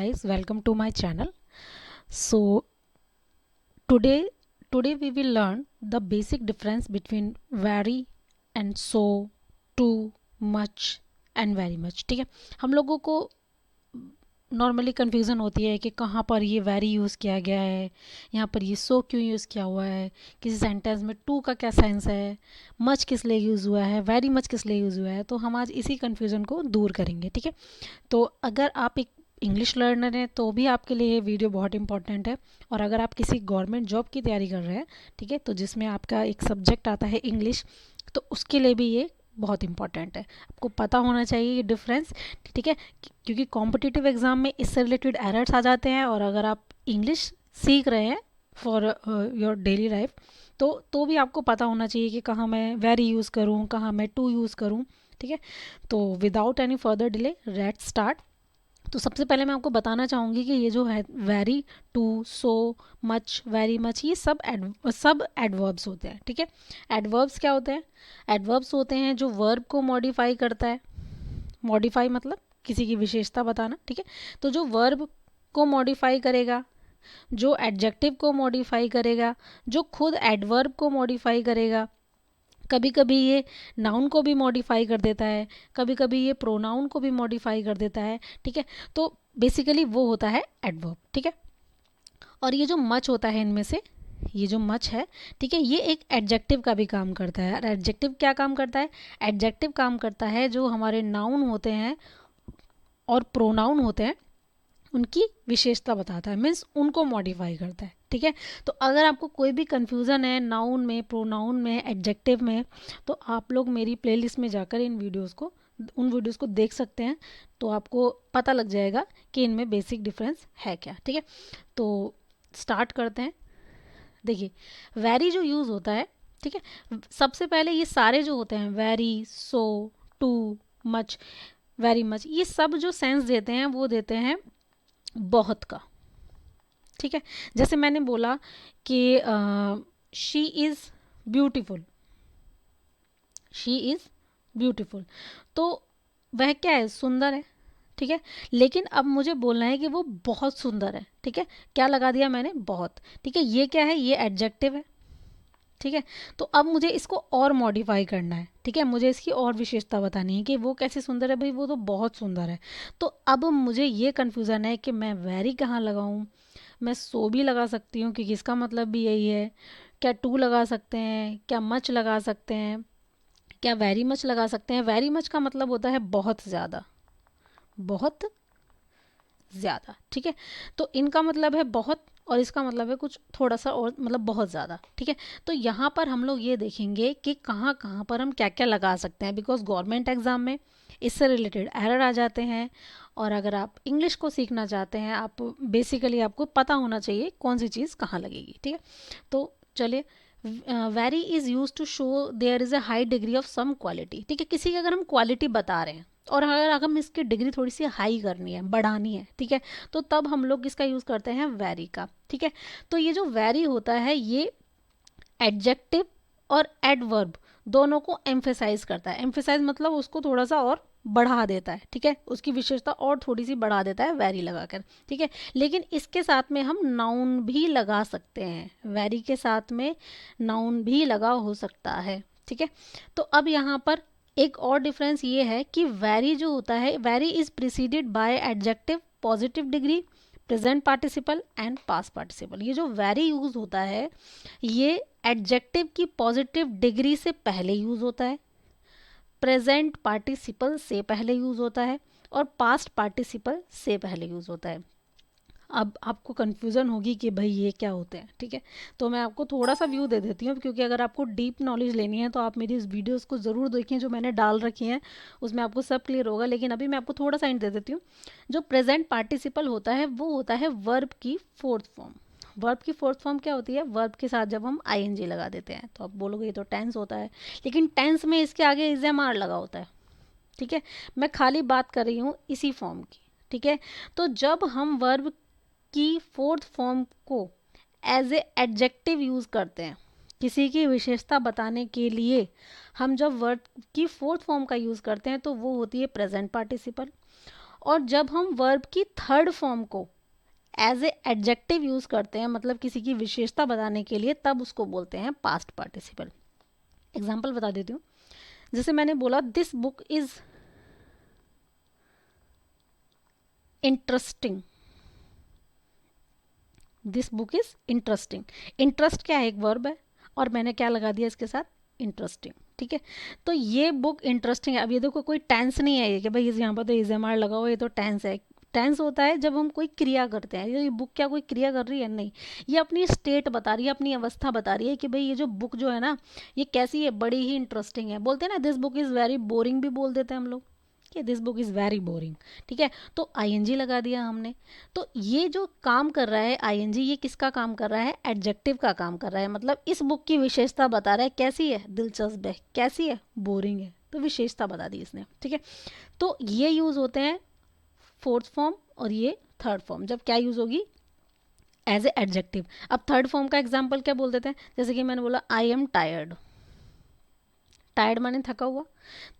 Guys, welcome to my channel. So today today we will learn the basic difference between very and so, too, much and very much. ठीक है, हम लोगों को normally confusion होती है कि कहाँ पर ये वेरी यूज़ किया गया है, यहाँ पर ये सो क्यों यूज़ किया हुआ है, किसी सेंटेंस में टू का क्या सेंस है, मच किस लिए यूज़ हुआ है, वेरी मच किस लिए यूज़ हुआ है। तो हम आज इसी कन्फ्यूज़न को दूर करेंगे। ठीक है, तो अगर आप एक इंग्लिश लर्नर हैं तो भी आपके लिए ये वीडियो बहुत इंपॉर्टेंट है। और अगर आप किसी गवर्नमेंट जॉब की तैयारी कर रहे हैं, ठीक है, तो जिसमें आपका एक सब्जेक्ट आता है इंग्लिश, तो उसके लिए भी ये बहुत इंपॉर्टेंट है। आपको पता होना चाहिए ये डिफरेंस। ठीक है, क्योंकि कॉम्पिटिटिव एग्ज़ाम में इससे रिलेटेड एरर्स आ जाते हैं। और अगर आप इंग्लिश सीख रहे हैं फॉर योर डेली लाइफ, तो भी आपको पता होना चाहिए कि कहाँ मैं वेरी यूज़ करूँ, कहाँ मैं टू यूज़ करूँ। ठीक है, तो without any further delay let's start. तो सबसे पहले मैं आपको बताना चाहूँगी कि ये जो है very, too, so, much, very much, ये सब एडवर्ब्स होते हैं। ठीक है, एडवर्ब्स क्या होते हैं? एडवर्ब्स होते हैं जो वर्ब को मॉडिफाई करता है। मॉडिफाई मतलब किसी की विशेषता बताना। ठीक है, तो जो वर्ब को मॉडिफाई करेगा, जो एडजेक्टिव को मॉडिफाई करेगा, जो खुद एडवर्ब को मॉडिफाई करेगा। कभी कभी ये नाउन को भी मॉडिफाई कर देता है, कभी कभी ये प्रोनाउन को भी मॉडिफाई कर देता है। ठीक है, तो बेसिकली वो होता है एडवर्ब। ठीक है, और ये जो मच होता है इनमें से, ये जो मच है, ठीक है, ये एक एडजेक्टिव का भी काम करता है। और एडजेक्टिव क्या काम करता है? एडजेक्टिव काम करता है जो हमारे नाउन होते हैं और प्रोनाउन होते हैं, उनकी विशेषता बताता है, मीन्स उनको मॉडिफाई करता है। ठीक है, तो अगर आपको कोई भी कन्फ्यूज़न है नाउन में, प्रोनाउन में, एडजेक्टिव में, तो आप लोग मेरी प्लेलिस्ट में जाकर उन वीडियोस को देख सकते हैं। तो आपको पता लग जाएगा कि इनमें बेसिक डिफरेंस है क्या। ठीक है, तो स्टार्ट करते हैं। देखिए, वेरी जो यूज़ होता है, ठीक है, सबसे पहले ये सारे जो होते हैं very, so, too, much, very much, ये सब जो सेंस देते हैं वो देते हैं बहुत का। ठीक है, जैसे मैंने बोला कि she is beautiful, she is beautiful, तो वह क्या है? सुंदर है। ठीक है, लेकिन अब मुझे बोलना है कि वो बहुत सुंदर है। ठीक है, क्या लगा दिया मैंने? बहुत। ठीक है, ये क्या है? ये एडजेक्टिव है। ठीक है, तो अब मुझे इसको और मॉडिफाई करना है। ठीक है, मुझे इसकी और विशेषता बतानी है कि वो कैसे सुंदर है। भाई वो तो बहुत सुंदर है। तो अब मुझे ये कन्फ्यूज़न है कि मैं वेरी कहाँ लगाऊं। मैं सो भी लगा सकती हूँ क्योंकि इसका मतलब भी यही है। क्या टू लगा सकते हैं? क्या मच लगा सकते हैं? क्या वेरी मच लगा सकते हैं? वेरी मच का मतलब होता है बहुत ज़्यादा, बहुत ज़्यादा। ठीक है, तो इनका मतलब है बहुत और इसका मतलब है कुछ थोड़ा सा और, मतलब बहुत ज़्यादा। ठीक है, तो यहाँ पर हम लोग ये देखेंगे कि कहाँ कहाँ पर हम क्या क्या लगा सकते हैं, बिकॉज गवर्नमेंट एग्ज़ाम में इससे रिलेटेड एरर आ जाते हैं। और अगर आप इंग्लिश को सीखना चाहते हैं, आप बेसिकली आपको पता होना चाहिए कौन सी चीज़ कहाँ लगेगी। ठीक है, तो चलिए, very is use to show there is a high degree of some quality. ठीक है, किसी की अगर हम क्वालिटी बता रहे हैं और अगर हम इसकी डिग्री थोड़ी सी हाई करनी है, बढ़ानी है, ठीक है, तो तब हम लोग इसका यूज़ करते हैं वेरी का। ठीक है, तो ये जो वेरी होता है ये एडजेक्टिव और एडवर्ब दोनों को एम्फेसाइज करता है। एम्फेसाइज मतलब उसको थोड़ा सा और बढ़ा देता है। ठीक है, उसकी विशेषता और थोड़ी सी बढ़ा देता है वेरी लगाकर। ठीक है, लेकिन इसके साथ में हम नाउन भी लगा सकते हैं, वेरी के साथ में नाउन भी लगा हो सकता है। ठीक है, तो अब यहाँ पर एक और डिफरेंस ये है कि वेरी जो होता है, very is preceded by adjective positive degree, present participle and past participle. ये जो वेरी यूज होता है ये एडजेक्टिव की पॉजिटिव डिग्री से पहले यूज होता है, प्रेजेंट पार्टिसिपल से पहले यूज होता है और पास्ट पार्टिसिपल से पहले यूज होता है। अब आपको कन्फ्यूज़न होगी कि भाई ये क्या होते हैं। ठीक है, तो मैं आपको थोड़ा सा व्यू दे देती हूँ, क्योंकि अगर आपको डीप नॉलेज लेनी है तो आप मेरी इस वीडियोस को ज़रूर देखें जो मैंने डाल रखी हैं, उसमें आपको सब क्लियर होगा। लेकिन अभी मैं आपको थोड़ा सा हिंट दे देती हूँ। जो प्रेजेंट पार्टिसिपल होता है वो होता है वर्ब की फोर्थ फॉर्म। वर्ब की फोर्थ फॉर्म क्या होती है? वर्ब के साथ जब हम आईएनजी लगा देते हैं, तो आप बोलोगे ये तो टेंस होता है, लेकिन टेंस में इसके आगे इज़ेमार लगा होता है। ठीक है, मैं खाली बात कर रही हूँ इसी फॉर्म की। ठीक है, तो जब हम वर्ब की फोर्थ फॉर्म को एज ए एडजेक्टिव यूज़ करते हैं, किसी की विशेषता बताने के लिए हम जब वर्ड की फोर्थ फॉर्म का यूज़ करते हैं, तो वो होती है प्रेजेंट पार्टिसिपल। और जब हम वर्ब की थर्ड फॉर्म को एज ए एडजेक्टिव यूज करते हैं, मतलब किसी की विशेषता बताने के लिए, तब उसको बोलते हैं पास्ट पार्टिसिपल। एग्जाम्पल बता देती हूँ। जैसे मैंने बोला this book is interesting, this book is interesting. Interest क्या है, एक वर्ब है, और मैंने क्या लगा दिया इसके साथ, इंटरेस्टिंग। ठीक है, तो ये बुक इंटरेस्टिंग है। अब ये देखो कोई टेंस नहीं है ये कि भाई यहाँ पर तो इजमार लगा हुआ, ये तो टेंस है। टेंस होता है जब हम कोई क्रिया करते हैं। ये बुक क्या कोई क्रिया कर रही है, नहीं, ये अपनी स्टेट बता रही है, अपनी अवस्था बता रही है कि भाई ये जो बुक जो है ना, ये कैसी है, बड़ी ही इंटरेस्टिंग है। बोलते हैं ना this book is very boring, भी बोल देते हैं हम लोग कि this book is very boring. ठीक है, तो आईएनजी लगा दिया हमने। तो ये जो काम कर रहा है आईएनजी, ये किसका काम कर रहा है, एडजेक्टिव का काम कर रहा है। मतलब इस बुक की विशेषता बता रहा है, कैसी है, दिलचस्प है, कैसी है, बोरिंग है, तो विशेषता बता दी इसने। ठीक है, तो ये यूज होते हैं फोर्थ फॉर्म और ये थर्ड फॉर्म, जब क्या यूज होगी, एज ए एडजेक्टिव। अब थर्ड फॉर्म का एग्जाम्पल क्या बोल देते हैं, जैसे कि मैंने बोला आई एम टायर्ड। टायर्ड माने थका हुआ।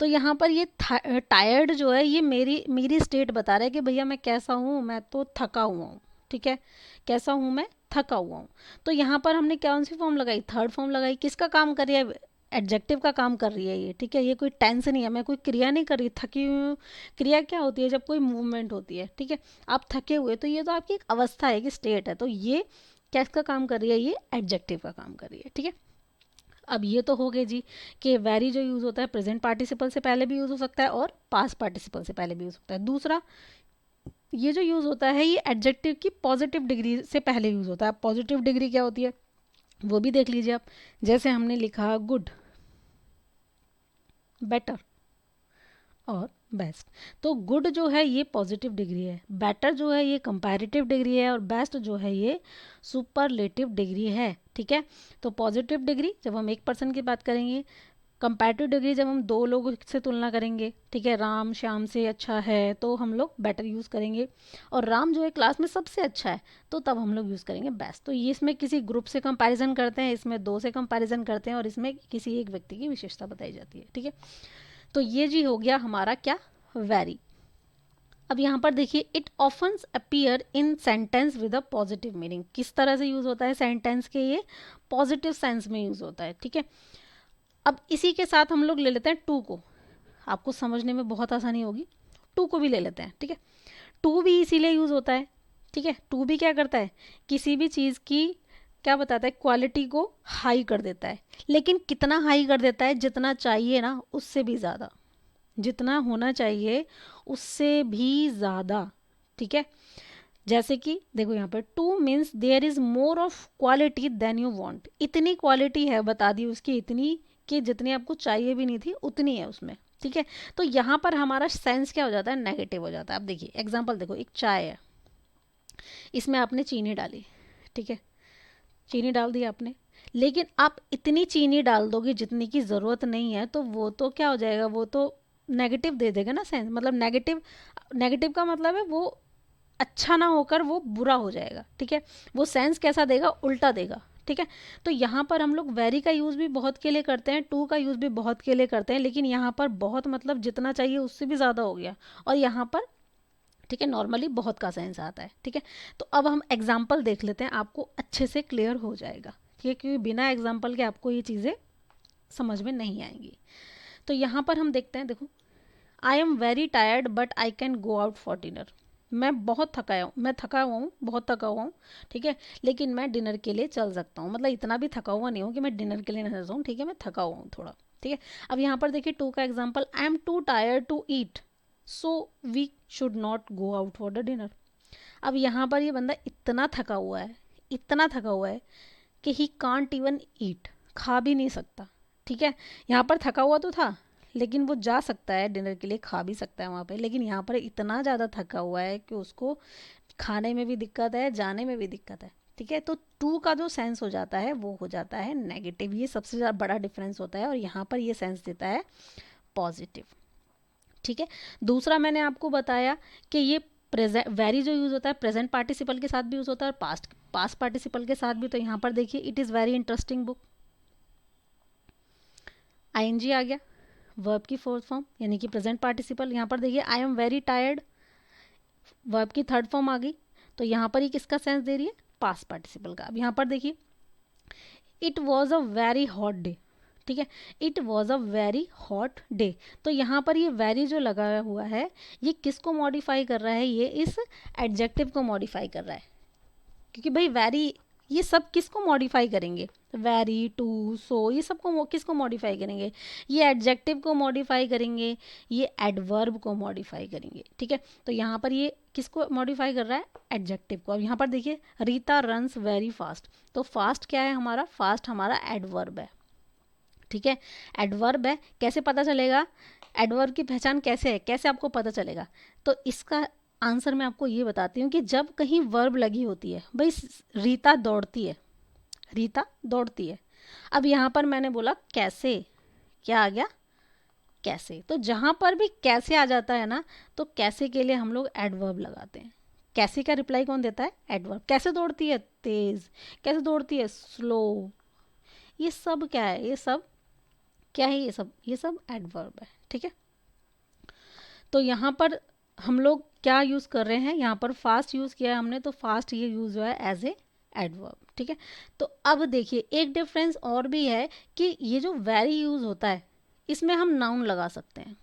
तो यहाँ पर ये टायर्ड जो है, ये मेरी मेरी स्टेट बता रहा है कि भैया मैं कैसा हूँ, मैं तो थका हुआ हूँ। ठीक है, कैसा हूँ मैं, थका हुआ हूँ। तो यहाँ पर हमने कौन सी फॉर्म लगाई, थर्ड फॉर्म लगाई। किसका काम कर रही है, एडजेक्टिव का काम कर रही है ये। ठीक है, ये कोई टेंस नहीं है, मैं कोई क्रिया नहीं कर रही, थकी हुई हूँ। क्रिया क्या होती है, जब कोई मूवमेंट होती है। ठीक है, आप थके हुए, तो ये तो आपकी एक अवस्था है, कि स्टेट है। तो ये क्या इसका काम कर रही है, ये एडजेक्टिव का काम कर रही है। ठीक है, अब ये तो हो गए जी कि वेरी जो यूज़ होता है प्रेजेंट पार्टिसिपल से पहले भी यूज़ हो सकता है और पास्ट पार्टिसिपल से पहले भी यूज़ होता है। दूसरा, ये जो यूज़ होता है ये एडजेक्टिव की पॉजिटिव डिग्री से पहले यूज़ होता है। पॉजिटिव डिग्री क्या होती है वो भी देख लीजिए आप। जैसे हमने लिखा गुड, बेटर और बेस्ट। तो गुड जो है ये पॉजिटिव डिग्री है, बेटर जो है ये कंपैरेटिव डिग्री है, और बेस्ट जो है ये सुपरलेटिव डिग्री है। ठीक है, तो पॉजिटिव डिग्री जब हम एक पर्सन की बात करेंगे, कंपैरेटिव डिग्री जब हम दो लोगों से तुलना करेंगे। ठीक है, राम श्याम से अच्छा है तो हम लोग बेटर यूज़ करेंगे, और राम जो है क्लास में सबसे अच्छा है तो तब हम लोग यूज़ करेंगे बेस्ट। तो ये इसमें किसी ग्रुप से कंपैरिजन करते हैं, इसमें दो से कंपैरिजन करते हैं, और इसमें किसी एक व्यक्ति की विशेषता बताई जाती है। ठीक है, तो ये जी हो गया हमारा क्या, वेरी। अब यहाँ पर देखिए, it often appear in sentence with a positive meaning. किस तरह से यूज़ होता है सेंटेंस के, ये पॉजिटिव सेंस में यूज़ होता है। ठीक है, अब इसी के साथ हम लोग ले लेते हैं टू को, आपको समझने में बहुत आसानी होगी। टू को भी ले लेते हैं। ठीक है, टू भी इसीलिए यूज़ होता है। ठीक है, टू भी क्या करता है, किसी भी चीज़ की क्या बताता है, क्वालिटी को हाई कर देता है। लेकिन कितना हाई कर देता है, जितना चाहिए ना उससे भी ज़्यादा, जितना होना चाहिए उससे भी ज़्यादा। ठीक है, जैसे कि देखो यहाँ पर too means there is more of quality than you want. इतनी क्वालिटी है, बता दी उसकी, इतनी कि जितनी आपको चाहिए भी नहीं थी उतनी है उसमें। ठीक है, तो यहाँ पर हमारा सेंस क्या हो जाता है, नेगेटिव हो जाता है। अब देखिए एग्जांपल देखो, एक चाय है, इसमें आपने चीनी डाली। ठीक है, चीनी डाल दी आपने, लेकिन आप इतनी चीनी डाल दोगे जितनी की ज़रूरत नहीं है, तो वो तो क्या हो जाएगा, वो तो नेगेटिव दे देगा ना सेंस। मतलब नेगेटिव, नेगेटिव का मतलब है वो अच्छा ना होकर वो बुरा हो जाएगा। ठीक है, वो सेंस कैसा देगा, उल्टा देगा। ठीक है, तो यहाँ पर हम लोग वेरी का यूज़ भी बहुत के लिए करते हैं, टू का यूज़ भी बहुत के लिए करते हैं, लेकिन यहाँ पर बहुत मतलब जितना चाहिए उससे भी ज़्यादा हो गया, और यहाँ पर ठीक है नॉर्मली बहुत का सेंस आता है। ठीक है, तो अब हम एग्जाम्पल देख लेते हैं, आपको अच्छे से क्लियर हो जाएगा। ठीक है, क्योंकि बिना एग्जाम्पल के आपको ये चीज़ें समझ में नहीं आएंगी। तो यहाँ पर हम देखते हैं, देखो I am very tired but I can go out for dinner. मैं बहुत थकाया हूँ, मैं थका हुआ हूँ, बहुत थका हुआ हूँ। ठीक है, लेकिन मैं डिनर के लिए चल सकता हूँ। मतलब इतना भी थका हुआ नहीं हूँ कि मैं डिनर के लिए नहीं जाऊँ। ठीक है, मैं थका हुआ हूँ थोड़ा। ठीक है, अब यहाँ पर देखिए टू का example, I am too tired to eat so we should not go out for the dinner. अब यहाँ पर ये बंदा इतना थका हुआ है, इतना थका हुआ है कि ही कांट इवन ईट, खा भी नहीं सकता। ठीक है, यहाँ पर थका हुआ तो था, लेकिन वो जा सकता है डिनर के लिए, खा भी सकता है वहाँ पे, लेकिन यहाँ पर इतना ज़्यादा थका हुआ है कि उसको खाने में भी दिक्कत है, जाने में भी दिक्कत है। ठीक है, तो टू का जो सेंस हो जाता है वो हो जाता है नेगेटिव। ये सबसे ज़्यादा बड़ा डिफरेंस होता है, और यहाँ पर ये सेंस देता है पॉजिटिव। ठीक है, दूसरा मैंने आपको बताया कि ये प्रेजेंट वेरी जो यूज़ होता है प्रेजेंट पार्टिसिपल के साथ भी यूज़ होता है, और पास्ट पास्ट पार्टिसिपल के साथ भी। तो यहाँ पर देखिए, it is very interesting book, ING आ गया, वर्ब की फोर्थ फॉर्म यानी कि प्रेजेंट पार्टिसिपल। यहाँ पर देखिए I am very tired, verb की थर्ड फॉर्म आ गई, तो यहाँ पर ये किसका सेंस दे रही है, पास्ट पार्टिसिपल का। अब यहाँ पर देखिए, it was a very hot day, ठीक है, it was a very hot day, तो यहाँ पर ये वेरी जो लगा हुआ है ये किसको मॉडिफाई कर रहा है, ये इस एडजेक्टिव को मॉडिफाई कर रहा है, क्योंकि भाई वेरी ये सब किसको मॉडिफाई करेंगे, वेरी, टू, सो, ये सबको किसको मॉडिफाई करेंगे, ये एडजेक्टिव को मॉडिफाई करेंगे, ये एडवर्ब को मॉडिफाई करेंगे, ठीक है। तो यहाँ पर ये किसको मॉडिफाई कर रहा है, एडजेक्टिव को। अब यहाँ पर देखिए, रीता रन्स वेरी फास्ट, तो फास्ट क्या है हमारा, फास्ट हमारा एडवर्ब है, ठीक है, एडवर्ब है। कैसे पता चलेगा, एडवर्ब की पहचान कैसे है, कैसे आपको पता चलेगा, तो इसका आंसर मैं आपको ये बताती हूँ कि जब कहीं वर्ब लगी होती है, भाई रीता दौड़ती है, रीता दौड़ती है। अब यहाँ पर मैंने बोला कैसे, क्या आ गया, कैसे, तो जहाँ पर भी कैसे आ जाता है ना, तो कैसे के लिए हम लोग एडवर्ब लगाते हैं। कैसे का रिप्लाई कौन देता है, एडवर्ब। कैसे दौड़ती है, तेज, कैसे दौड़ती है, स्लो, ये सब क्या है, ये सब क्या है, ये सब एडवर्ब है, ठीक है। तो यहाँ पर हम लोग क्या यूज़ कर रहे हैं, यहाँ पर फास्ट यूज़ किया है हमने, तो फास्ट ये यूज़ हुआ है एज ए एडवर्ब, ठीक है। तो अब देखिए एक डिफरेंस और भी है कि ये जो वेरी यूज़ होता है इसमें हम नाउन लगा सकते हैं।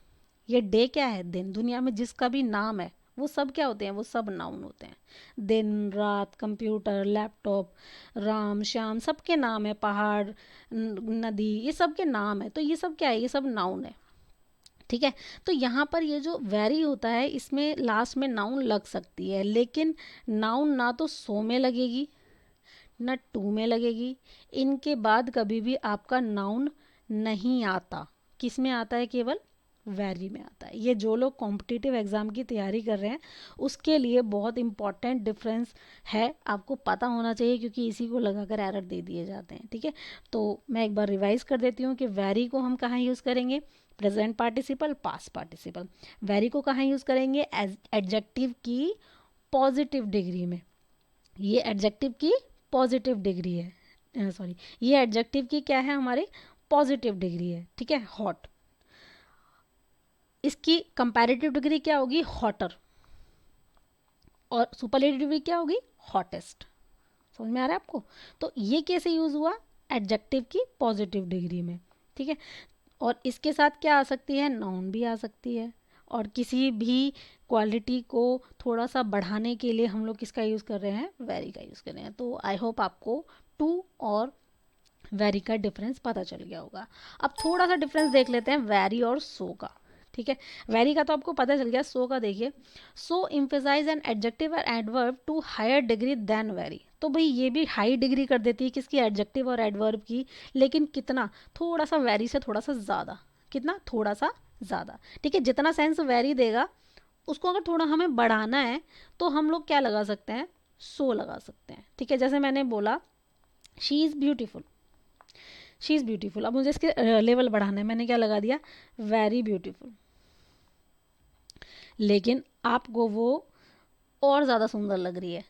ये डे क्या है, दिन, दुनिया में जिसका भी नाम है वो सब क्या होते हैं, वो सब नाउन होते हैं। दिन, रात, कंप्यूटर, लैपटॉप, राम, श्याम, सबके नाम है, पहाड़, नदी, ये सब के नाम है, तो ये सब क्या है, ये सब नाउन है, ठीक है। तो यहाँ पर ये जो वेरी होता है इसमें लास्ट में नाउन लग सकती है, लेकिन नाउन ना तो सो में लगेगी ना टू में लगेगी, इनके बाद कभी भी आपका नाउन नहीं आता। किस में आता है, केवल वेरी में आता है। ये जो लोग कॉम्पिटिटिव एग्ज़ाम की तैयारी कर रहे हैं उसके लिए बहुत इंपॉर्टेंट डिफरेंस है, आपको पता होना चाहिए, क्योंकि इसी को लगाकर एरर दे दिए जाते हैं, ठीक है। तो मैं एक बार रिवाइज कर देती हूँ कि वेरी को हम कहाँ यूज़ करेंगे, present participle, past participle. Very को कहाँ यूज़ करेंगे, एज एडजेक्टिव की पॉजिटिव डिग्री में, ये एडजेक्टिव की पॉजिटिव डिग्री है, सॉरी ये एडजेक्टिव की क्या है, हमारे पॉजिटिव डिग्री है, ठीक है, हॉट। इसकी कंपैरेटिव डिग्री क्या होगी, हॉटर, और सुपरलेटिव डिग्री क्या होगी, हॉटेस्ट। समझ में आ रहा है आपको, तो ये कैसे यूज हुआ, एडजेक्टिव की पॉजिटिव डिग्री में, ठीक है। और इसके साथ क्या आ सकती है, नाउन भी आ सकती है, और किसी भी क्वालिटी को थोड़ा सा बढ़ाने के लिए हम लोग किसका यूज़ कर रहे हैं, वेरी का यूज़ कर रहे हैं। तो आई होप आपको टू और वेरी का डिफरेंस पता चल गया होगा। अब थोड़ा सा डिफरेंस देख लेते हैं वेरी और सो का, ठीक है। वेरी का तो आपको पता चल गया, सो का देखिए, सो इम्फेसाइज एन एडजेक्टिव और adverb to higher degree than very, तो भाई ये भी हाई डिग्री कर देती है किसकी, एडजेक्टिव और एडवर्ब की, लेकिन कितना, थोड़ा सा वेरी से थोड़ा सा ज़्यादा, कितना, थोड़ा सा ज़्यादा, ठीक है। जितना सेंस वेरी देगा उसको अगर थोड़ा हमें बढ़ाना है तो हम लोग क्या लगा सकते हैं, सो लगा सकते हैं, ठीक है। जैसे मैंने बोला she is beautiful, she is beautiful, अब मुझे इसके लेवल बढ़ाना है, मैंने क्या लगा दिया, वेरी ब्यूटीफुल, लेकिन आपको वो और ज़्यादा सुंदर लग रही है,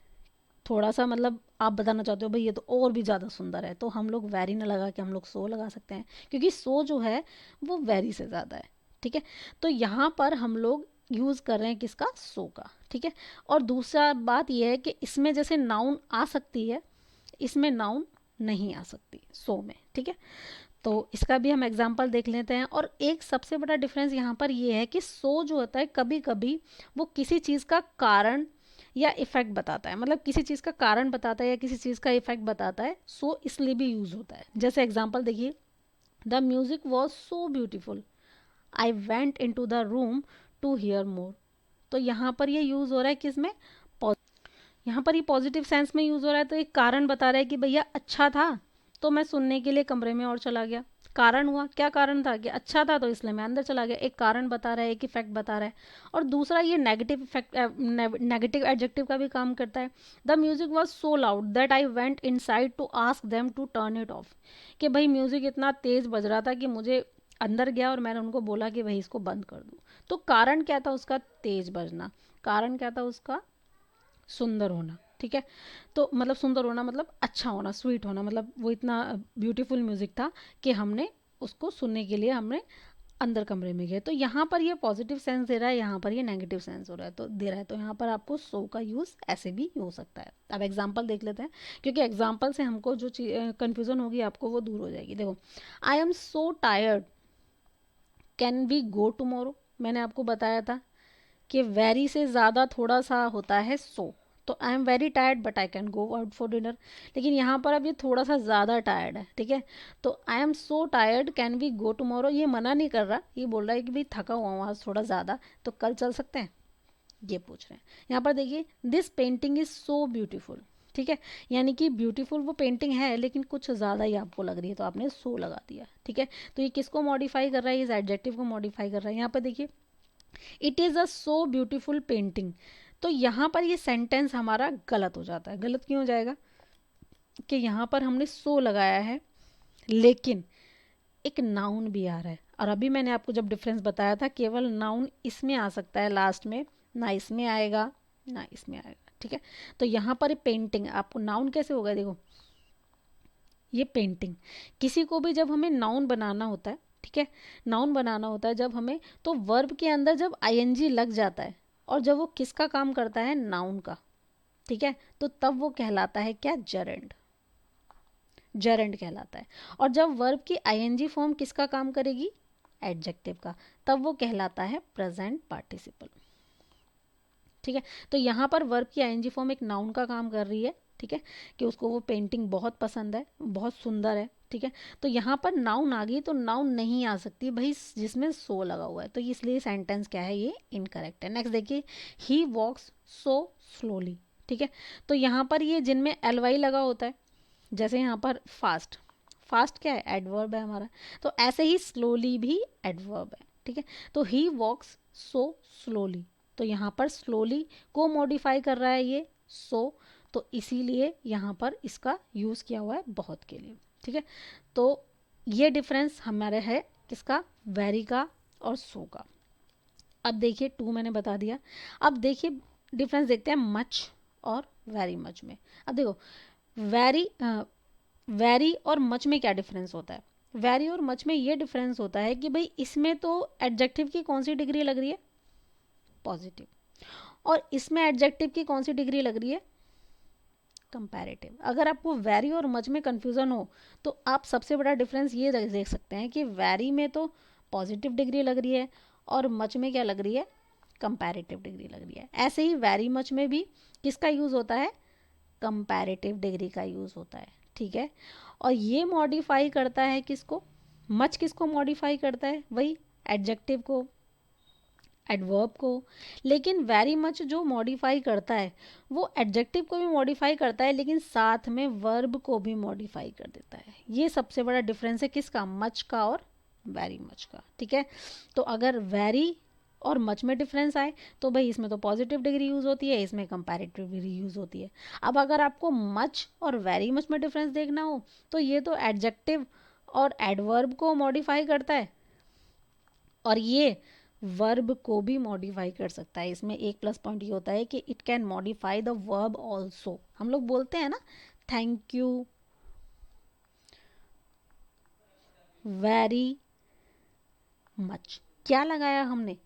थोड़ा सा मतलब आप बताना चाहते हो भाई ये तो और भी ज़्यादा सुंदर है, तो हम लोग वेरी ना लगा के हम लोग सो लगा सकते हैं, क्योंकि सो जो है वो वेरी से ज़्यादा है, ठीक है। तो यहाँ पर हम लोग यूज़ कर रहे हैं किसका, सो का, ठीक है। और दूसरा बात यह है कि इसमें जैसे नाउन आ सकती है, इसमें नाउन नहीं आ सकती सो में, ठीक है। तो इसका भी हम एग्जाम्पल देख लेते हैं। और एक सबसे बड़ा डिफरेंस यहाँ पर ये है कि सो जो होता है कभी कभी वो किसी चीज़ का कारण या इफेक्ट बताता है, मतलब किसी चीज़ का कारण बताता है या किसी चीज़ का इफेक्ट बताता है, सो इसलिए भी यूज़ होता है। जैसे एग्जाम्पल देखिए, the music was so beautiful, I went in to the room to hear more, तो यहाँ पर ये यूज़ हो रहा है किस में, यहाँ पर ये पॉजिटिव सेंस में यूज़ हो रहा है, तो एक कारण बता रहा है कि भैया अच्छा था तो मैं सुनने के लिए कमरे में और चला गया, कारण हुआ, क्या कारण था कि अच्छा था तो इसलिए मैं अंदर चला गया, एक कारण बता रहा है, एक इफेक्ट बता रहा है। और दूसरा ये नेगेटिव इफेक्ट, नेगेटिव एडजेक्टिव का भी काम करता है। The music was so loud that I went inside to ask them to turn it off, कि भाई म्यूजिक इतना तेज बज रहा था कि मुझे अंदर गया और मैंने उनको बोला कि भाई इसको बंद कर दो। तो कारण क्या था उसका, तेज बजना, कारण क्या था उसका, सुंदर होना, ठीक है। तो मतलब सुंदर होना मतलब अच्छा होना, स्वीट होना, मतलब वो इतना ब्यूटीफुल म्यूजिक था कि हमने उसको सुनने के लिए हमने अंदर कमरे में गए, तो यहाँ पर ये पॉजिटिव सेंस दे रहा है, यहाँ पर ये नेगेटिव सेंस हो रहा है तो दे रहा है, तो यहाँ पर आपको सो का यूज़ ऐसे भी हो सकता है। अब एग्जांपल देख लेते हैं, क्योंकि एग्जांपल से हमको जो कन्फ्यूज़न होगी आपको वो दूर हो जाएगी। देखो, I am so tired, can we go tomorrow. मैंने आपको बताया था कि वेरी से ज़्यादा थोड़ा सा होता है सो, तो I am very tired but I can go out for dinner. लेकिन यहाँ पर अब ये थोड़ा सा ज़्यादा टायर्ड है, ठीक है, तो I am so tired can we go tomorrow, ये मना नहीं कर रहा, ये बोल रहा है कि भाई थका हुआ हूँ आज थोड़ा ज़्यादा, तो कल चल सकते हैं, ये पूछ रहे हैं। यहाँ पर देखिए, this painting is so beautiful, ठीक है, यानी कि ब्यूटीफुल वो पेंटिंग है लेकिन कुछ ज़्यादा ही आपको लग रही है, तो आपने सो लगा दिया, ठीक है। तो ये किसको मॉडिफाई कर रहा है, इस एडजेक्टिव को मॉडिफाई कर रहा है। यहाँ पर देखिए, it is a so beautiful painting, तो यहाँ पर ये सेंटेंस हमारा गलत हो जाता है। गलत क्यों हो जाएगा कि यहाँ पर हमने सो लगाया है लेकिन एक नाउन भी आ रहा है, और अभी मैंने आपको जब डिफरेंस बताया था केवल नाउन इसमें आ सकता है लास्ट में, ना इसमें आएगा ना इसमें आएगा, ठीक है। तो यहाँ पर पेंटिंग आपको नाउन कैसे होगा, देखो ये पेंटिंग, किसी को भी जब हमें नाउन बनाना होता है, ठीक है, नाउन बनाना होता है जब हमें, तो वर्ब के अंदर जब आईएनजी लग जाता है और जब वो किसका काम करता है, नाउन का, ठीक है, तो तब वो कहलाता है क्या, जरेंड, जरेंड कहलाता है। और जब वर्ब की आईएनजी फॉर्म किसका काम करेगी, एडजेक्टिव का, तब वो कहलाता है प्रेजेंट पार्टिसिपल, ठीक है। तो यहाँ पर वर्ब की आईएनजी फॉर्म एक नाउन का काम कर रही है, ठीक है, कि उसको वो पेंटिंग बहुत पसंद है, बहुत सुंदर है, ठीक है। तो यहाँ पर नाउन आ गई, तो नाउन नहीं आ सकती भाई जिसमें सो लगा हुआ है, तो इसलिए सेंटेंस क्या है, ये इनकरेक्ट है। नेक्स्ट देखिए, ही वॉक्स सो स्लोली, ठीक है, तो यहाँ पर ये जिनमें एल वाई लगा होता है, जैसे यहाँ पर फास्ट, फास्ट क्या है, एडवर्ब है हमारा, तो ऐसे ही स्लोली भी एडवर्ब है, ठीक है। तो ही वॉक्स सो स्लोली, तो यहाँ पर स्लोली को मॉडिफाई कर रहा है ये सो, तो इसीलिए यहाँ पर इसका यूज़ किया हुआ है बहुत के लिए, ठीक है। तो ये डिफरेंस हमारे है किसका, वेरी का और सो का। अब देखिए, टू मैंने बता दिया, अब देखिए डिफरेंस देखते हैं मच और वेरी मच में। अब देखो, वेरी वेरी और मच में क्या डिफरेंस होता है, वेरी और मच में ये डिफरेंस होता है कि भाई इसमें तो एडजेक्टिव की कौन सी डिग्री लग रही है, पॉजिटिव, और इसमें एडजेक्टिव की कौन सी डिग्री लग रही है, कंपैरेटिव। अगर आपको वेरी और मच में कंफ्यूजन हो तो आप सबसे बड़ा डिफरेंस ये देख सकते हैं कि वेरी में तो पॉजिटिव डिग्री लग रही है और मच में क्या लग रही है, कंपैरेटिव डिग्री लग रही है। ऐसे ही वेरी मच में भी किसका यूज़ होता है, कंपैरेटिव डिग्री का यूज़ होता है, ठीक है। और ये मॉडिफाई करता है किसको, मच किसको मॉडिफाई करता है, वही एडजेक्टिव को, एडवर्ब को। लेकिन वेरी मच जो मॉडिफाई करता है वो एडजेक्टिव को भी मॉडिफाई करता है लेकिन साथ में वर्ब को भी मॉडिफाई कर देता है। ये सबसे बड़ा डिफरेंस है किसका, मच का और वेरी मच का, ठीक है। तो अगर वेरी और मच में डिफरेंस आए तो भाई इसमें तो पॉजिटिव डिग्री यूज़ होती है, इसमें कंपैरेटिव डिग्री यूज़ होती है। अब अगर आपको मच और वेरी मच में डिफरेंस देखना हो तो ये तो एडजेक्टिव और एडवर्ब को मॉडिफाई करता है और ये वर्ब को भी मॉडिफाई कर सकता है। इसमें एक प्लस पॉइंट ये होता है कि it can modify the verb also. हम लोग बोलते हैं ना, थैंक यू वेरी मच, क्या लगाया हमने,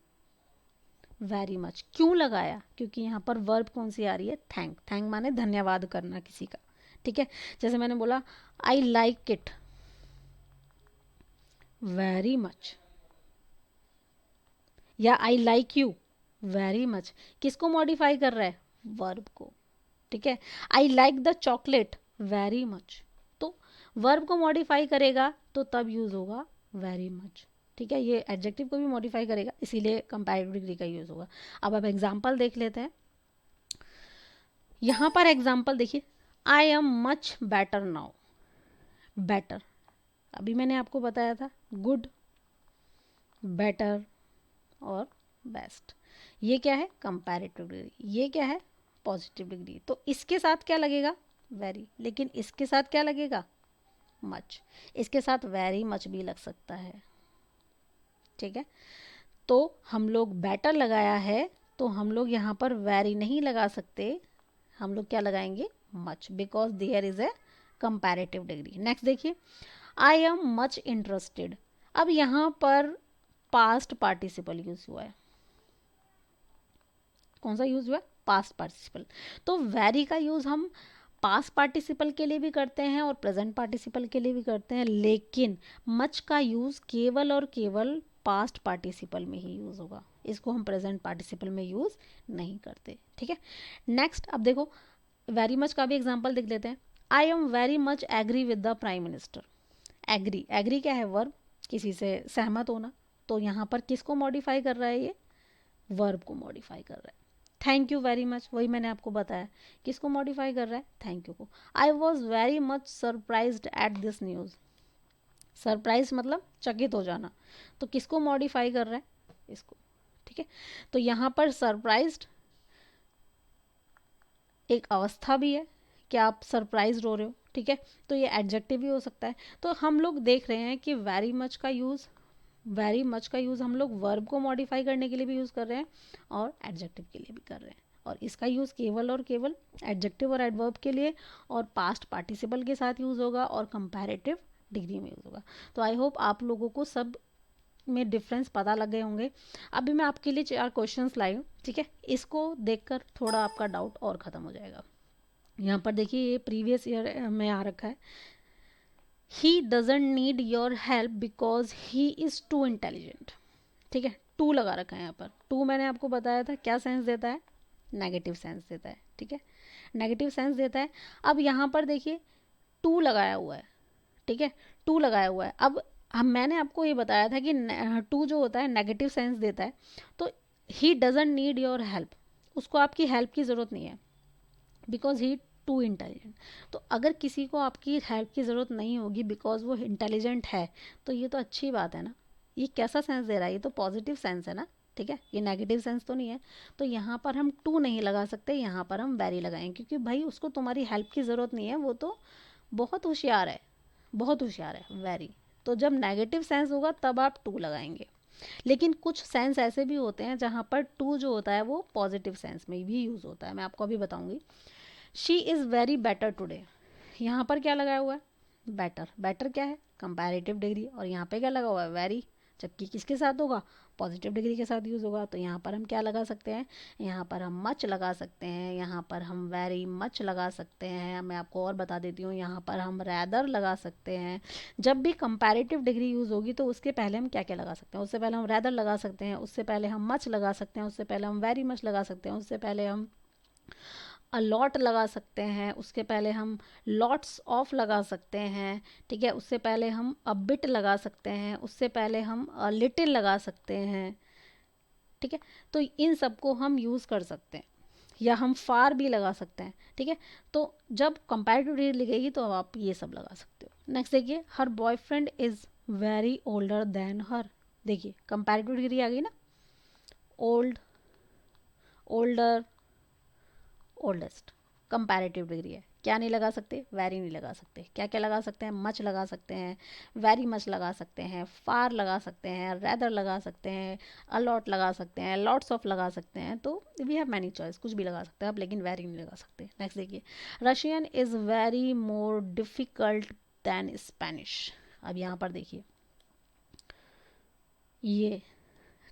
वेरी मच। क्यों लगाया, क्योंकि यहाँ पर वर्ब कौन सी आ रही है, थैंक, थैंक माने धन्यवाद करना किसी का, ठीक है। जैसे मैंने बोला I like it very much, या I like you very much, किसको मॉडिफाई कर रहा है, वर्ब को, ठीक है। I like the chocolate very much, तो वर्ब को मॉडिफाई करेगा तो तब यूज होगा वेरी मच, ठीक है। ये एडजेक्टिव को भी मॉडिफाई करेगा इसीलिए कंपैरेटिव डिग्री का यूज होगा। अब एग्जांपल देख लेते हैं। यहाँ पर एग्जांपल देखिए, I am much better now, better अभी मैंने आपको बताया था, गुड, बेटर और बेस्ट, ये क्या है, कंपैरेटिव डिग्री, ये क्या है, पॉजिटिव डिग्री। तो इसके साथ क्या लगेगा, वेरी, लेकिन इसके साथ क्या लगेगा, मच, इसके साथ वेरी मच भी लग सकता है, ठीक है। तो हम लोग बेटर लगाया है तो हम लोग यहाँ पर वेरी नहीं लगा सकते, हम लोग क्या लगाएंगे, much, because there is a comparative degree. Next देखिए, आई एम मच इंटरेस्टेड। अब यहाँ पर पास्ट पार्टिसिपल यूज हुआ है। कौन सा यूज हुआ है? Past participle. तो वेरी का यूज हम पास्ट पार्टिसिपल के लिए भी करते हैं और प्रेजेंट पार्टिसिपल के लिए भी करते हैं, लेकिन मच का यूज केवल और केवल पास्ट पार्टिसिपल में ही यूज होगा, इसको हम प्रेजेंट पार्टिसिपल में यूज नहीं करते। ठीक है, नेक्स्ट अब देखो वेरी मच का भी एग्जांपल देख लेते हैं। I am very much agree with the prime minister. Agree, agree क्या है? वर्ब, किसी से सहमत होना। तो यहाँ पर किसको मॉडिफाई कर रहा है? ये वर्ब को मॉडिफाई कर रहा है। थैंक यू वेरी मच, वही मैंने आपको बताया, किसको मॉडिफाई कर रहा है? थैंक यू को। I was very much surprised at this news. Surprise मतलब चकित हो जाना, तो किसको मॉडिफाई कर रहा है? इसको। ठीक है, तो यहाँ पर सरप्राइज्ड एक अवस्था भी है कि आप सरप्राइज्ड हो रहे हो। ठीक है, तो ये एडजेक्टिव भी हो सकता है। तो हम लोग देख रहे हैं कि वेरी मच का यूज़ हम लोग वर्ब को मॉडिफाई करने के लिए भी यूज़ कर रहे हैं और एडजेक्टिव के लिए भी कर रहे हैं। और इसका यूज़ केवल और केवल एडजेक्टिव और एडवर्ब के लिए और पास्ट पार्टिसिपल के साथ यूज़ होगा और कंपैरेटिव डिग्री में यूज़ होगा। तो आई होप आप लोगों को सब में डिफरेंस पता लग गए होंगे। अभी मैं आपके लिए 4 क्वेश्चंस लाई हूँ। ठीक है, इसको देखकर थोड़ा आपका डाउट और ख़त्म हो जाएगा। यहाँ पर देखिए ये प्रीवियस ईयर में आ रखा है। He doesn't need your help because he is to intelligent. ठीक है, टू लगा रखा है यहाँ पर। टू मैंने आपको बताया था क्या सेंस देता है? नेगेटिव सेंस देता है। ठीक है, नेगेटिव सेंस देता है। अब यहाँ पर देखिए टू लगाया हुआ है। ठीक है, टू लगाया हुआ है। अब हम मैंने आपको ये बताया था कि टू जो होता है नेगेटिव सेंस देता है। तो he doesn't need your help, उसको आपकी हेल्प की ज़रूरत नहीं है, बिकॉज ही टू इंटेलिजेंट। तो अगर किसी को आपकी हेल्प की ज़रूरत नहीं होगी बिकॉज वो इंटेलिजेंट है, तो ये तो अच्छी बात है ना। ये कैसा सेंस दे रहा है? ये तो पॉजिटिव सेंस है ना। ठीक है, ये नेगेटिव सेंस तो नहीं है। तो यहाँ पर हम टू नहीं लगा सकते, यहाँ पर हम वेरी लगाएंगे, क्योंकि भाई उसको तुम्हारी हेल्प की ज़रूरत नहीं है, वो तो बहुत होशियार है, बहुत होशियार है, वेरी। तो जब नेगेटिव सेंस होगा तब आप टू लगाएंगे। लेकिन कुछ सेंस ऐसे भी होते हैं जहाँ पर टू जो होता है वो पॉजिटिव सेंस में भी यूज़ होता है, मैं आपको अभी बताऊंगी। She is very better today, यहाँ पर क्या लगाया हुआ है? बेटर। बेटर क्या है? Comparative degree. और यहाँ पे क्या लगा हुआ है? वेरी। जबकि किसके साथ होगा? पॉजिटिव डिग्री के साथ यूज़ होगा। तो यहाँ पर हम क्या लगा सकते हैं? यहाँ पर हम मच लगा सकते हैं, यहाँ पर हम वेरी मच लगा सकते हैं। मैं आपको और बता देती हूँ, यहाँ पर हम रैदर लगा सकते हैं। जब भी कंपैरेटिव डिग्री यूज़ होगी तो उसके पहले हम क्या क्या लगा सकते हैं? उससे पहले हम रैदर लगा सकते हैं, उससे पहले हम मच लगा सकते हैं, उससे पहले हम वेरी मच लगा सकते हैं, उससे पहले हम अलॉट लगा सकते हैं, उसके पहले हम लॉट्स ऑफ लगा सकते हैं। ठीक है, उससे पहले हम अ बिट लगा सकते हैं, उससे पहले हम अ लिटिल लगा सकते हैं। ठीक है, तो इन सबको हम यूज़ कर सकते हैं, या हम फार भी लगा सकते हैं। ठीक है, तो जब कंपैरेटिव डिग्री लिखेगी तो आप ये सब लगा सकते हो। नेक्स्ट देखिए, her boyfriend is very older than her. देखिए कंपैरेटिव डिग्री आ गई ना, old, older, oldest. Comparative degree है, क्या नहीं लगा सकते? वेरी नहीं लगा सकते। क्या क्या लगा सकते हैं? मच लगा सकते हैं, वेरी मच लगा सकते हैं, फार लगा सकते हैं, रैदर लगा सकते हैं, अलॉट लगा सकते हैं, लॉट्स ऑफ लगा सकते हैं। तो वी हैव मैनी चॉइस, कुछ भी लगा सकते हैं आप, लेकिन वेरी नहीं लगा सकते। नेक्स्ट देखिए, Russian is very more difficult than Spanish. अब यहाँ पर देखिए ये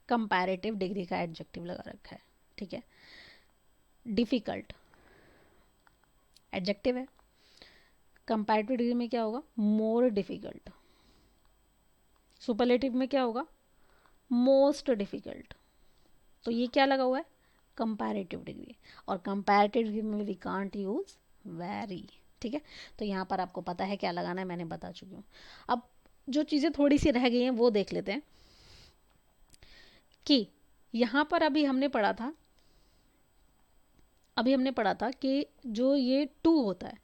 कंपैरेटिव डिग्री का एडजेक्टिव लगा रखा है। ठीक है, डिफ़िकल्ट एडजेक्टिव है, कंपैरेटिव डिग्री में क्या होगा? More difficult. सुपरलेटिव में क्या होगा? Most difficult. तो ये क्या लगा हुआ है? Comparative degree. और कंपैरेटिव डिग्री में वी कांट यूज वेरी। ठीक है, तो यहाँ पर आपको पता है क्या लगाना है, मैंने बता चुकी हूँ। अब जो चीज़ें थोड़ी सी रह गई हैं वो देख लेते हैं कि यहाँ पर अभी हमने पढ़ा था कि जो ये टू होता है,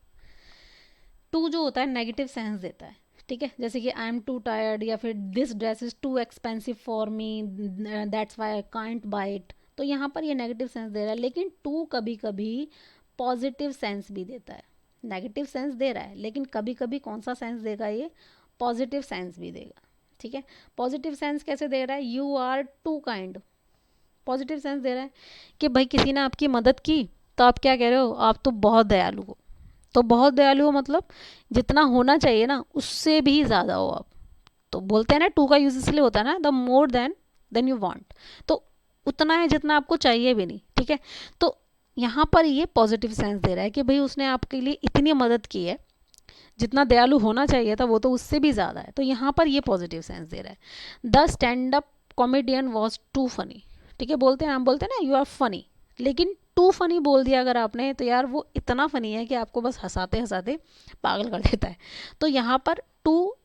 टू जो होता है नेगेटिव सेंस देता है। ठीक है, जैसे कि आई एम टू टायर्ड, या फिर this dress is too expensive for me, that's why I can't buy it. तो यहाँ पर ये नेगेटिव सेंस दे रहा है, लेकिन टू कभी कभी पॉजिटिव सेंस भी देता है। नेगेटिव सेंस दे रहा है, लेकिन कभी कभी कौन सा सेंस देगा? ये पॉजिटिव सेंस भी देगा। ठीक है, पॉजिटिव सेंस कैसे दे रहा है? You are too kind. Positive sense दे रहा है कि भाई किसी ने आपकी मदद की तो आप क्या कह रहे हो? आप तो बहुत दयालु हो। तो बहुत दयालु हो मतलब जितना होना चाहिए ना उससे भी ज़्यादा हो आप। तो बोलते हैं ना, टू का यूज इसलिए होता है ना, the more than than you want, तो उतना है जितना आपको चाहिए भी नहीं, ठीक है। तो यहाँ पर ये पॉजिटिव सेंस दे रहा है कि भाई उसने आपके लिए इतनी मदद की है, जितना दयालु होना चाहिए था वो तो उससे भी ज़्यादा है, तो यहाँ पर ये पॉजिटिव सेंस दे रहा है। The stand up comedian was to funny, ठीक है, बोलते हैं, हम बोलते हैं ना यू आर फनी, लेकिन टू फनी बोल दिया अगर आपने तो यार वो इतना फनी है कि आपको बस हंसाते हंसाते पागल कर देता है। तो यहाँ पर टू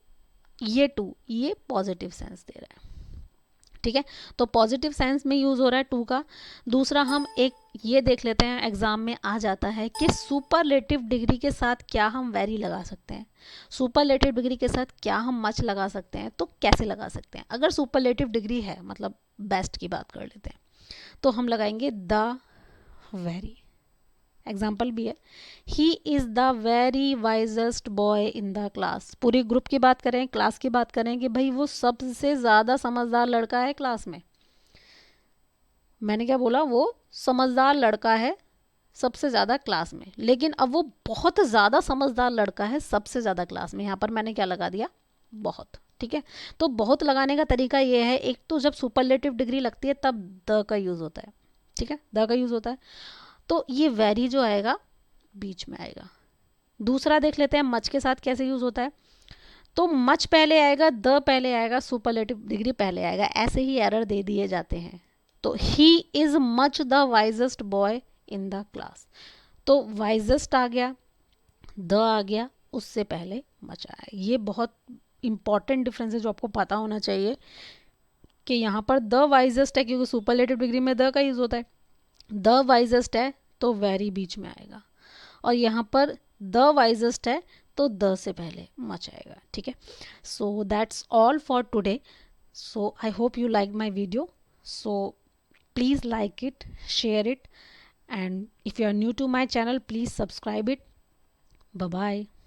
ये पॉजिटिव सेंस दे रहा है, ठीक है। तो पॉजिटिव सेंस में यूज़ हो रहा है टू का। दूसरा हम एक ये देख लेते हैं, एग्जाम में आ जाता है कि सुपरलेटिव डिग्री के साथ क्या हम वेरी लगा सकते हैं, सुपरलेटिव डिग्री के साथ क्या हम मच लगा सकते हैं, तो कैसे लगा सकते हैं। अगर सुपरलेटिव डिग्री है मतलब बेस्ट की बात कर लेते हैं, तो हम लगाएंगे द वेरी। एग्जाम्पल भी है, he is the very wisest boy in the class. पूरी ग्रुप की बात करें, क्लास की बात करें कि भाई वो सबसे ज़्यादा समझदार लड़का है क्लास में। मैंने क्या बोला, वो समझदार लड़का है सबसे ज़्यादा क्लास में, लेकिन अब वो बहुत ज़्यादा समझदार लड़का है सबसे ज़्यादा क्लास में। यहाँ पर मैंने क्या लगा दिया, बहुत, ठीक है। तो बहुत लगाने का तरीका ये है, एक तो जब सुपरलेटिव डिग्री लगती है तब द का यूज़ होता है, ठीक है, द का यूज़ होता है। तो ये वेरी जो आएगा बीच में आएगा। दूसरा देख लेते हैं मच के साथ कैसे यूज़ होता है। तो मच पहले आएगा, द पहले आएगा, सुपरलेटिव डिग्री पहले आएगा, ऐसे ही एरर दे दिए जाते हैं। तो he is much the wisest boy in the class, तो वाइजेस्ट आ गया, द आ गया, उससे पहले मच आया। ये बहुत इंपॉर्टेंट डिफरेंस है जो आपको पता होना चाहिए कि यहाँ पर द वाइजेस्ट है क्योंकि सुपरलेटिव डिग्री में द का यूज़ होता है, द वाइजेस्ट है तो वेरी बीच में आएगा, और यहाँ पर द वाइजेस्ट है तो द से पहले मच आएगा, ठीक है। So that's all for today. So I hope you like my video, so please like it, share it, and if you are new to my channel please subscribe it. Bye bye.